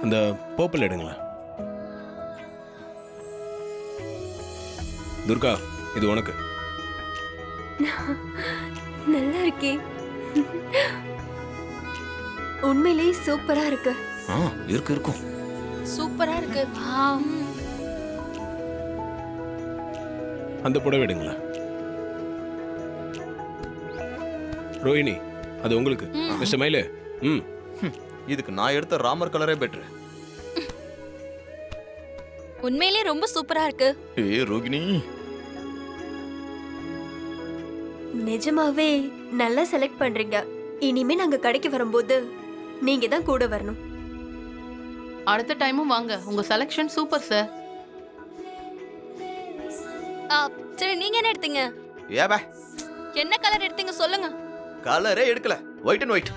அந்த பர்பிள் எடுங்களேன். துர்கா, இது உனக்கு. நல்லா இருக்கே. உண்மையிலேயே சூப்பரா இருக்கு. இருக்கும். சூப்பரா இருக்கு. அந்த புடவை எடுங்களேன். ரோஹிணி, அது உங்களுக்கு. மிஸ்டர் மயிலு, இதுக்கு நான் எடுத்த ராமர் கலரே பெட்டர். உண்மையிலேயே ரொம்ப சூப்பரா இருக்கு. ஏய் ரோகிணி, நிஜமாவே நல்லா செலக்ட் பண்றீங்க. இனிமே நாங்க கடைக்கு வரும்போது நீங்க தான் கூட வரணும். அடுத்த டைமும் வாங்க. உங்க செலக்ஷன் சூப்பர் சார். சரி, நீங்க என்ன எடுத்தீங்க? ஏபா என்ன கலர் எடுத்தீங்க சொல்லுங்க. கலரே எடுக்கல, ஒயிட் அண்ட் ஒயிட்.